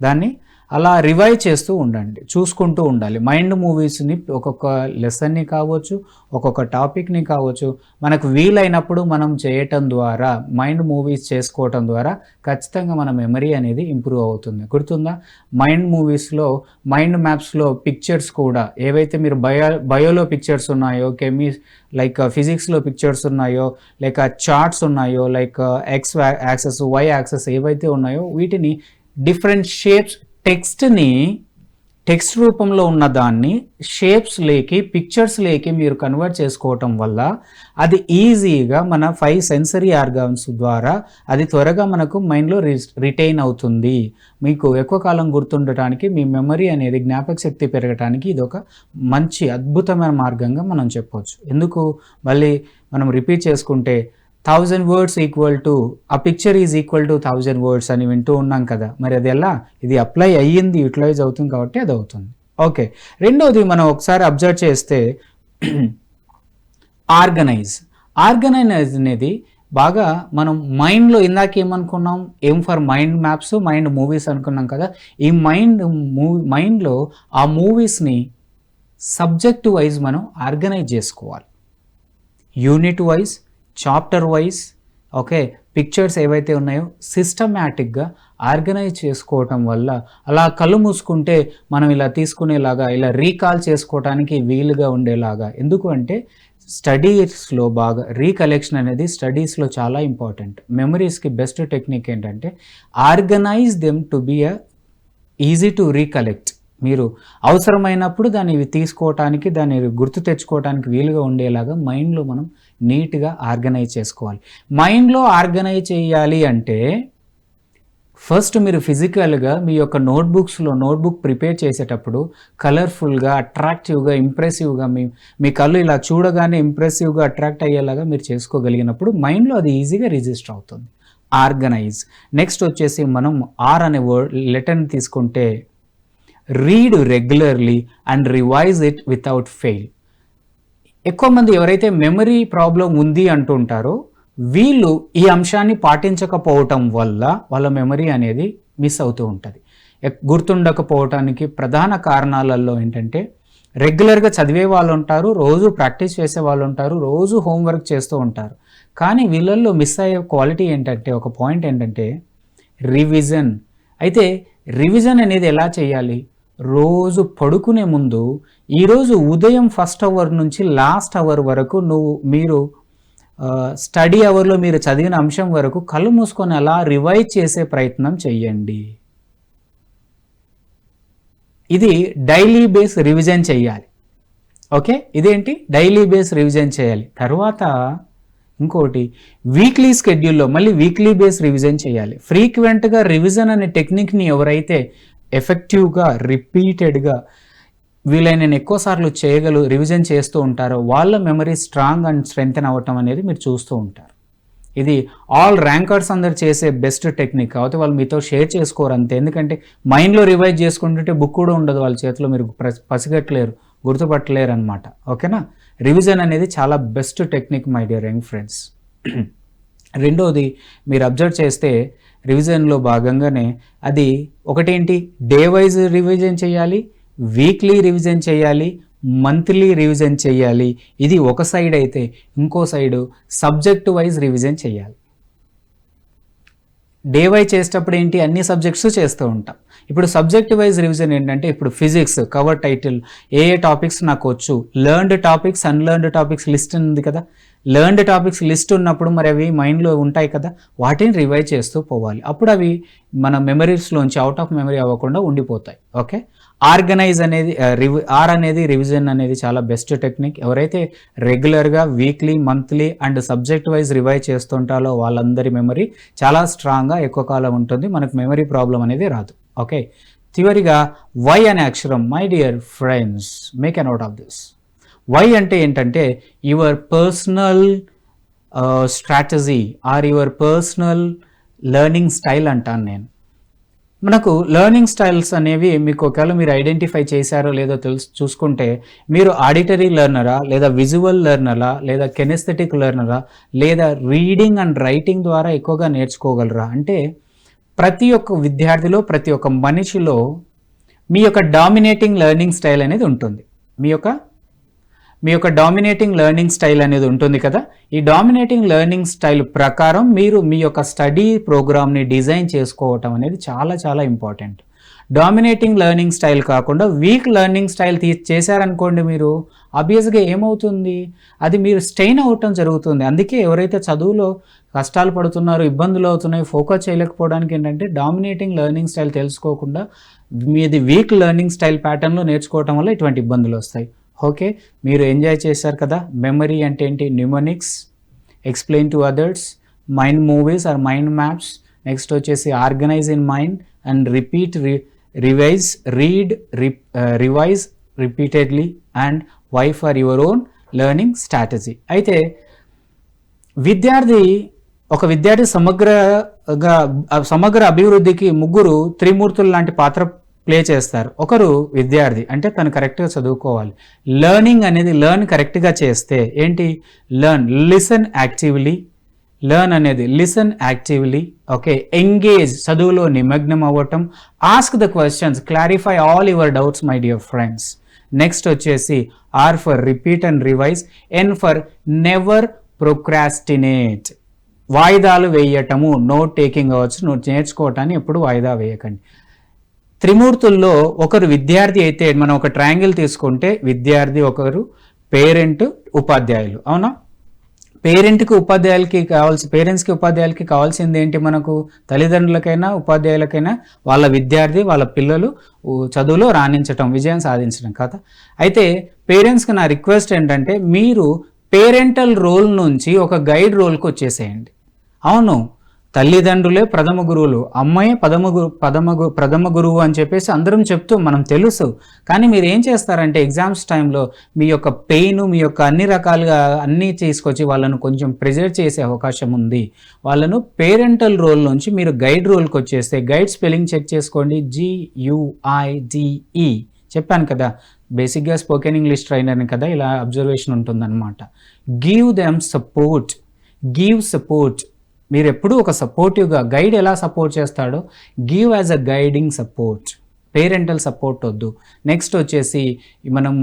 దాన్ని అలా రివైవ్ చేస్తూ ఉండండి, చూసుకుంటూ ఉండాలి. మైండ్ మూవీస్ని ఒక్కొక్క లెసన్ని కావచ్చు, ఒక్కొక్క టాపిక్ని కావచ్చు, మనకు వీలైనప్పుడు మనం చేయటం ద్వారా, మైండ్ మూవీస్ చేసుకోవటం ద్వారా ఖచ్చితంగా మన మెమరీ అనేది ఇంప్రూవ్ అవుతుంది. గుర్తుందా, మైండ్ మూవీస్లో, మైండ్ మ్యాప్స్లో పిక్చర్స్ కూడా ఏవైతే మీరు బయోలో పిక్చర్స్ ఉన్నాయో, లైక్ ఫిజిక్స్లో పిక్చర్స్ ఉన్నాయో, లేక చార్ట్స్ ఉన్నాయో, like X access, Y access ఏవైతే ఉన్నాయో వీటిని డిఫరెంట్ షేప్స్ టెక్స్ట్ని టెక్స్ట్ రూపంలో ఉన్న దాన్ని షేప్స్ లేకి పిక్చర్స్ లేకి మీరు కన్వర్ట్ చేసుకోవటం వల్ల అది ఈజీగా మన 5 సెన్సరీ ఆర్గాన్స్ ద్వారా అది త్వరగా మనకు మైండ్లో రిటైన్ అవుతుంది. మీకు ఎక్కువ కాలం గుర్తుండటానికి, మీ మెమరీ అనేది జ్ఞాపక శక్తి పెరగటానికి ఇది ఒక మంచి అద్భుతమైన మార్గంగా మనం చెప్పవచ్చు. ఎందుకు మళ్ళీ మనం రిపీట్ చేసుకుంటే 1000 words ఈక్వల్ టు ఆ picture is equal to 1000 words అని వింటూ ఉన్నాం కదా, మరి అది ఎలా, ఇది అప్లై అయ్యింది, యూటిలైజ్ అవుతుంది కాబట్టి అది అవుతుంది. ఓకే, రెండోది మనం ఒకసారి అబ్జర్వ్ చేస్తే ఆర్గనైజ్ అనేది బాగా మనం మైండ్లో ఇందాక ఏమనుకున్నాం, ఏం for mind maps, mind movies అనుకున్నాం కదా. ఈ మైండ్లో ఆ మూవీస్ని సబ్జెక్ట్ వైజ్ మనం ఆర్గనైజ్ చేసుకోవాలి, unit wise, chapter wise. Okay, pictures ఏవైతే ఉన్నాయో సిస్టమేటిక్గా ఆర్గనైజ్ చేసుకోవటం వల్ల అలా కళ్ళు మూసుకుంటే మనం ఇలా తీసుకునేలాగా, ఇలా రీకాల్ చేసుకోవటానికి వీలుగా ఉండేలాగా. ఎందుకు అంటే స్టడీస్లో బాగా రీకలెక్షన్ అనేది స్టడీస్లో చాలా ఇంపార్టెంట్. మెమరీస్కి బెస్ట్ టెక్నిక్ ఏంటంటే organise them to be easy to recollect. మీరు అవసరమైనప్పుడు దాన్ని తీసుకోవటానికి, దాన్ని గుర్తు తెచ్చుకోవటానికి వీలుగా ఉండేలాగా మైండ్లో మనం నీట్గా ఆర్గనైజ్ చేసుకోవాలి. మైండ్లో ఆర్గనైజ్ చేయాలి అంటే ఫస్ట్ మీరు ఫిజికల్గా మీ యొక్క నోట్బుక్ ప్రిపేర్ చేసేటప్పుడు కలర్ఫుల్గా, అట్రాక్టివ్గా, ఇంప్రెసివ్గా మీ కళ్ళు ఇలా చూడగానే ఇంప్రెసివ్గా అట్రాక్ట్ అయ్యేలాగా మీరు చేసుకోగలిగినప్పుడు మైండ్లో అది ఈజీగా రిజిస్టర్ అవుతుంది. ఆర్గనైజ్. నెక్స్ట్ వచ్చేసి మనం ఆర్ అనే లెటర్ని తీసుకుంటే read regularly and revise it without fail. ఎక్కువ మంది ఎవరైతే మెమరీ ప్రాబ్లం ఉంది అంటుంటారో వీళ్ళు ఈ అంశాన్ని పాటించకపోవటం వల్ల వాళ్ళ మెమరీ అనేది మిస్ అవుతూ ఉంటుంది. గుర్తుండకపోవటానికి ప్రధాన కారణాలలో ఏంటంటే రెగ్యులర్గా చదివే వాళ్ళు ఉంటారు, రోజు ప్రాక్టీస్ చేసే వాళ్ళు ఉంటారు, రోజు హోంవర్క్ చేస్తూ ఉంటారు. కానీ వీళ్ళల్లో మిస్ అయ్యే క్వాలిటీ ఏంటంటే, ఒక పాయింట్ ఏంటంటే రివిజన్. అయితే రివిజన్ అనేది ఎలా చేయాలి? రోజు పడుకునే ముందు ఈరోజు ఉదయం ఫస్ట్ అవర్ నుంచి లాస్ట్ అవర్ వరకు మీరు స్టడీ అవర్లో మీరు చదివిన అంశం వరకు కళ్ళు మూసుకొని అలా రివైజ్ చేసే ప్రయత్నం చేయండి. ఇది డైలీ బేస్ రివిజన్ చేయాలి. ఓకే, ఇదేంటి డైలీ బేస్ రివిజన్ చేయాలి. తర్వాత ఇంకోటి వీక్లీ స్కెడ్యూల్లో మళ్ళీ వీక్లీ బేస్ రివిజన్ చేయాలి. ఫ్రీక్వెంట్గా రివిజన్ అనే టెక్నిక్ని ఎవరైతే ఎఫెక్టివ్గా, రిపీటెడ్గా వీలైన ఎక్కువసార్లు రివిజన్ చేస్తూ ఉంటారో వాళ్ళ మెమరీ స్ట్రాంగ్ అండ్ స్ట్రెంగ్తెన్ అవ్వటం అనేది మీరు చూస్తూ ఉంటారు. ఇది ఆల్ ర్యాంకర్స్ అందరు చేసే బెస్ట్ టెక్నిక్. కాబట్టి వాళ్ళు మీతో షేర్ చేసుకోరు అంతే. ఎందుకంటే మైండ్లో రివైజ్ చేసుకుంటుంటే బుక్ కూడా ఉండదు వాళ్ళ చేతిలో, మీరు పసిగట్టలేరు, గుర్తుపట్టలేరు అనమాట. ఓకేనా, రివిజన్ అనేది చాలా best technique my dear young friends. రెండోది మీరు అబ్జర్వ్ చేస్తే రివిజన్లో భాగంగానే అది ఒకటేంటి, డే వైజ్ రివిజన్ చేయాలి, వీక్లీ రివిజన్ చేయాలి, మంత్లీ రివిజన్ చేయాలి. ఇది ఒక సైడ్ అయితే ఇంకో సైడు సబ్జెక్ట్ వైజ్ రివిజన్ చేయాలి. డే వైజ్ చేసేటప్పుడు ఏంటి, అన్ని సబ్జెక్ట్స్ చేస్తూ ఉంటాం. ఇప్పుడు సబ్జెక్ట్ వైజ్ రివిజన్ ఏంటంటే, ఇప్పుడు ఫిజిక్స్ కవర్ టైటిల్ ఏ టాపిక్స్ నాకు వచ్చు, లెర్న్డ్ టాపిక్స్, అన్లెర్న్డ్ టాపిక్స్ లిస్ట్ ఉంది కదా. లెర్న్డ్ టాపిక్స్ లిస్ట్ ఉన్నప్పుడు మరి అవి మైండ్లో ఉంటాయి కదా, వాటిని రివైజ్ చేస్తూ పోవాలి. అప్పుడు అవి మన మెమరీస్లోంచి అవుట్ ఆఫ్ మెమరీ అవ్వకుండా ఉండిపోతాయి. ఓకే, ఆర్గనైజ్ అనేది ఆర్ అనేది రివిజన్ అనేది చాలా బెస్ట్ టెక్నిక్. ఎవరైతే రెగ్యులర్గా weekly, monthly and subject wise revise చేస్తుంటారో వాళ్ళందరి మెమరీ చాలా స్ట్రాంగ్గా ఎక్కువ కాలం ఉంటుంది, మనకు మెమరీ ప్రాబ్లం అనేది రాదు. ఓకే, చివరిగా వై అనే అక్షరం. My dear friends, make a note of this. Y అంటే ఏంటంటే your personal strategy or your personal learning style అంటాను నేను. మనకు లెర్నింగ్ స్టైల్స్ అనేవి మీకు ఒకవేళ మీరు ఐడెంటిఫై చేశారో లేదో చూసుకుంటే, మీరు ఆడిటరీ లెర్నరా, లేదా విజువల్ లెర్నరా, లేదా కెనెస్థెటిక్ లెర్నరా, లేదా రీడింగ్ అండ్ రైటింగ్ ద్వారా ఎక్కువగా నేర్చుకోగలరా అంటే, ప్రతి ఒక్క విద్యార్థిలో, ప్రతి ఒక్క మనిషిలో మీ యొక్క డామినేటింగ్ లెర్నింగ్ స్టైల్ అనేది ఉంటుంది. మీ యొక్క డామినేటింగ్ లెర్నింగ్ స్టైల్ అనేది ఉంటుంది కదా. ఈ డామినేటింగ్ లెర్నింగ్ స్టైల్ ప్రకారం మీరు మీ యొక్క స్టడీ ప్రోగ్రామ్ని డిజైన్ చేసుకోవటం అనేది చాలా చాలా ఇంపార్టెంట్. డామినేటింగ్ లెర్నింగ్ స్టైల్ కాకుండా వీక్ లెర్నింగ్ స్టైల్ చేశారనుకోండి మీరు, ఆబ్వియస్గా ఏమవుతుంది, అది మీరు స్ట్రెయిన్ అవ్వటం జరుగుతుంది. అందుకే ఎవరైతే చదువులో కష్టాలు పడుతున్నారో, ఇబ్బందులు అవుతున్నాయో, ఫోకస్ చేయలేకపోవడానికి ఏంటంటే డామినేటింగ్ లెర్నింగ్ స్టైల్ తెలుసుకోకుండా మీది వీక్ లెర్నింగ్ స్టైల్ ప్యాటర్న్లో నేర్చుకోవటం వల్ల ఇటువంటి ఇబ్బందులు వస్తాయి. ఓకే, మీరు ఎంజాయ్ చేశారు కదా. మెమరీ అంటే ఏంటి, mnemonics, explain to others, mind movies or mind maps, next వచ్చేసి organize in mind and repeat, revise, read, revise repeatedly and Y for your own learning strategy. అయితే ఒక విద్యార్థి సమగ్ర అభివృద్ధికి ముగ్గురు త్రిమూర్తులు లాంటి పాత్ర ప్లే చేస్తారు. ఒకరు విద్యార్థి, అంటే తను కరెక్ట్గా చదువుకోవాలి. లెర్నింగ్ అనేది లెర్న్ కరెక్ట్గా చేస్తే ఏంటి, లిసన్ యాక్టివ్లీ, లెర్న్ అనేది లిసన్ యాక్టివ్లీ. ఓకే, ఎంగేజ్, చదువులో నిమగ్నం అవ్వటం. Ask the questions, clarify all your doubts my dear friends. Next వచ్చేసి R for repeat and revise, N for never procrastinate, వాయిదాలు వేయటము, నోట్ టేకింగ్ అవ్వచ్చు, నోట్ నేర్చుకోవటాన్ని ఎప్పుడు వాయిదా వేయకండి. త్రిమూర్తుల్లో ఒకరు విద్యార్థి అయితే, మనం ఒక ట్రయాంగిల్ తీసుకుంటే విద్యార్థి ఒకరు, పేరెంట్, ఉపాధ్యాయులు. అవునా, పేరెంట్స్కి ఉపాధ్యాయులకి కావాల్సింది ఏంటి, మనకు తల్లిదండ్రులకైనా ఉపాధ్యాయులకైనా వాళ్ళ విద్యార్థి, వాళ్ళ పిల్లలు చదువులో రాణించటం, విజయం సాధించడం కదా. అయితే పేరెంట్స్కి నా రిక్వెస్ట్ ఏంటంటే, మీరు పేరెంటల్ రోల్ నుంచి ఒక గైడ్ రోల్కి వచ్చేసేయండి. అవును, తల్లిదండ్రులే ప్రథమ గురువులు, అమ్మాయి ప్రథమ గురువు అని చెప్పేసి అందరం చెప్తూ మనం తెలుసు. కానీ మీరు ఏం చేస్తారంటే ఎగ్జామ్స్ టైంలో మీ యొక్క పెయిన్, మీ యొక్క అన్ని రకాలుగా అన్నీ తీసుకొచ్చి వాళ్ళను కొంచెం ప్రెజర్ చేసే అవకాశం ఉంది. వాళ్ళను పేరెంటల్ రోల్ నుంచి మీరు గైడ్ రోల్కి వచ్చేస్తే, గైడ్ స్పెల్లింగ్ చెక్ చేసుకోండి, GUIDE. చెప్పాను కదా, బేసిక్గా స్పోకెన్ ఇంగ్లీష్ ట్రైనర్ని కదా, ఇలా అబ్జర్వేషన్ ఉంటుందన్నమాట. Give them support, give support. మీరు ఎప్పుడూ ఒక సపోర్టివ్గా, గైడ్ ఎలా సపోర్ట్ చేస్తాడో give as a guiding support, parental support వద్దు. నెక్స్ట్ వచ్చేసి మనం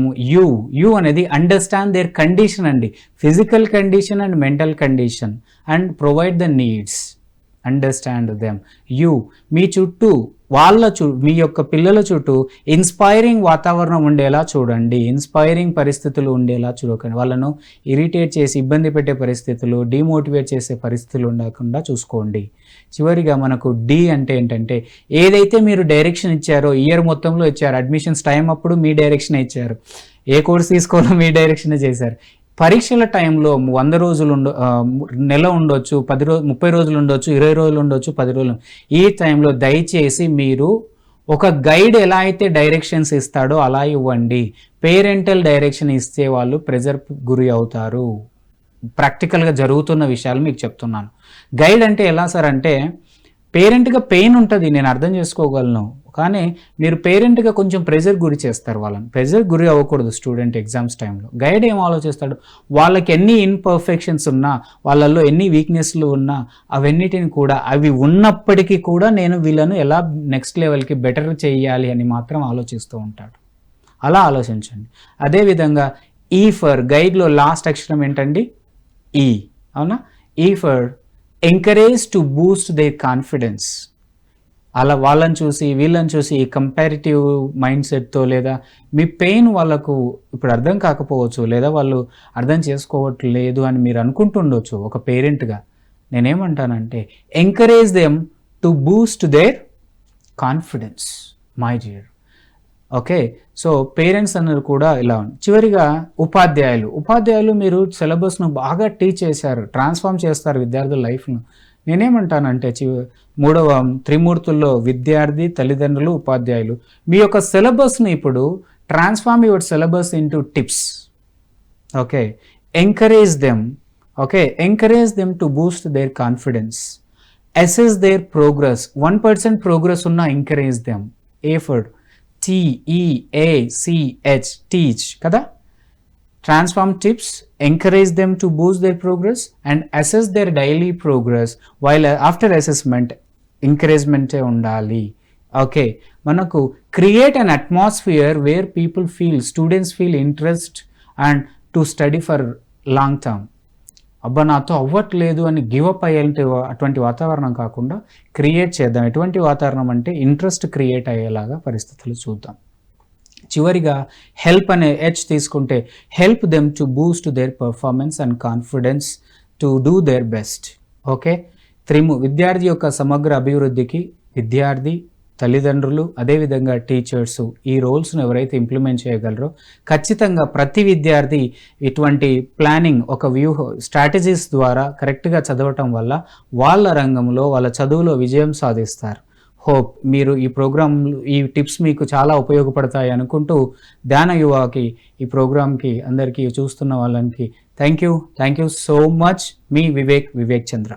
యూ అనేది అండర్స్టాండ్ దేర్ కండిషన్ అండి, physical condition and mental condition, and provide the needs, understand them. మీ చుట్టూ మీ యొక్క పిల్లల చుట్టూ ఇన్స్పైరింగ్ వాతావరణం ఉండేలా చూడండి, ఇన్స్పైరింగ్ పరిస్థితులు ఉండేలా చూడకండి. వాళ్ళను ఇరిటేట్ చేసి ఇబ్బంది పెట్టే పరిస్థితులు, డిమోటివేట్ చేసే పరిస్థితులు ఉండకుండా చూసుకోండి. చివరిగా మనకు D అంటే ఏంటంటే, ఏదైతే మీరు డైరెక్షన్ ఇచ్చారో, ఇయర్ మొత్తంలో ఇచ్చారు, అడ్మిషన్స్ టైం అప్పుడు మీ డైరెక్షన్ ఇచ్చారు, ఏ కోర్స్ తీసుకోవాలో మీ డైరెక్షన్ చేశారు. పరీక్షల టైంలో 100 రోజులు నెల ఉండొచ్చు, 30 రోజులు ఉండొచ్చు, 20 రోజులు ఉండొచ్చు, 10 రోజులు. ఈ టైంలో దయచేసి మీరు ఒక గైడ్ ఎలా అయితే డైరెక్షన్స్ ఇస్తాడో అలా ఇవ్వండి. పేరెంటల్ డైరెక్షన్ ఇస్తే వాళ్ళు ప్రెజర్ గురి అవుతారు. ప్రాక్టికల్గా జరుగుతున్న విషయాలు మీకు చెప్తున్నాను. గైడ్ అంటే ఎలా సార్ అంటే, పేరెంట్గా పెయిన్ ఉంటుంది, నేను అర్థం చేసుకోగలను. కానీ మీరు పేరెంట్గా కొంచెం ప్రెజర్ గురి చేస్తారు వాళ్ళని. ప్రెజర్ గురి అవ్వకూడదు స్టూడెంట్ ఎగ్జామ్స్ టైంలో. గైడ్ ఏం ఆలోచిస్తాడు, వాళ్ళకి ఎన్ని ఇన్పర్ఫెక్షన్స్ ఉన్నా, వాళ్ళల్లో ఎన్ని వీక్నెస్లు ఉన్నా, అవన్నిటిని కూడా, అవి ఉన్నప్పటికీ కూడా నేను వీళ్ళను ఎలా నెక్స్ట్ లెవెల్కి బెటర్ చేయాలి అని మాత్రం ఆలోచిస్తూ ఉంటాడు. అలా ఆలోచించండి. అదేవిధంగా ఈ ఫర్ గైడ్లో లాస్ట్ అక్షరం ఏంటండి, ఈ. అవునా, ఈ for encourage to boost their confidence. అలా వాళ్ళని చూసి వీళ్ళని చూసి కంపారిటివ్ మైండ్ సెట్తో, లేదా మీ పెయిన్ వాళ్ళకు ఇప్పుడు అర్థం కాకపోవచ్చు, లేదా వాళ్ళు అర్థం చేసుకోవట్లేదు అని మీరు అనుకుంటుండొచ్చు ఒక పేరెంట్గా. నేనేమంటానంటే, encourage them to boost their confidence my dear. Okay, so parents అన్నది కూడా ఇలా ఉంది. చివరిగా ఉపాధ్యాయులు మీరు సిలబస్ను బాగా టీచ్ చేశారు, ట్రాన్స్ఫార్మ్ చేస్తారు విద్యార్థుల లైఫ్ను. నేనేమంటానంటే, మూడవ త్రిమూర్తుల్లో విద్యార్థి, తల్లిదండ్రులు, ఉపాధ్యాయులు, మీ యొక్క సిలబస్ను ఇప్పుడు transform your syllabus into tips. Okay, encourage them to boost their confidence, assess their progress. 1% progress ఉన్న encourage them. A for TEACH, teach కదా. Transform tips, encourage them to boost their progress and assess their daily progress, while after assessment encouragement undali. Okay, manaku create an atmosphere where students feel interest and to study for long term. అబ్బా నాతో అవ్వట్లేదు అని give up అయ్యేంటి అటువంటి వాతావరణం కాకుండా create చేద్దాం. ఎటువంటి వాతావరణం అంటే ఇంట్రెస్ట్ క్రియేట్ అయ్యేలాగా పరిస్థితులు చూద్దాం. చివరిగా హెల్ప్ అనే హెచ్ తీసుకుంటే help them to boost there performance and confidence to do their best. Okay, విద్యార్థి యొక్క సమగ్ర అభివృద్ధికి విద్యార్థి, తల్లిదండ్రులు, అదేవిధంగా టీచర్సు ఈ రోల్స్ను ఎవరైతే ఇంప్లిమెంట్ చేయగలరో ఖచ్చితంగా ప్రతి విద్యార్థి ఇటువంటి ప్లానింగ్, ఒక స్ట్రాటజీస్ ద్వారా కరెక్ట్గా చదవటం వల్ల వాళ్ళ రంగంలో వాళ్ళ చదువులో విజయం సాధిస్తారు. హోప్ మీరు ఈ టిప్స్ మీకు చాలా ఉపయోగపడతాయి అనుకుంటూ ధ్యాన యువకి ఈ ప్రోగ్రామ్కి అందరికీ చూస్తున్న వాళ్ళకి thank you so much. Me Vivek Chandra.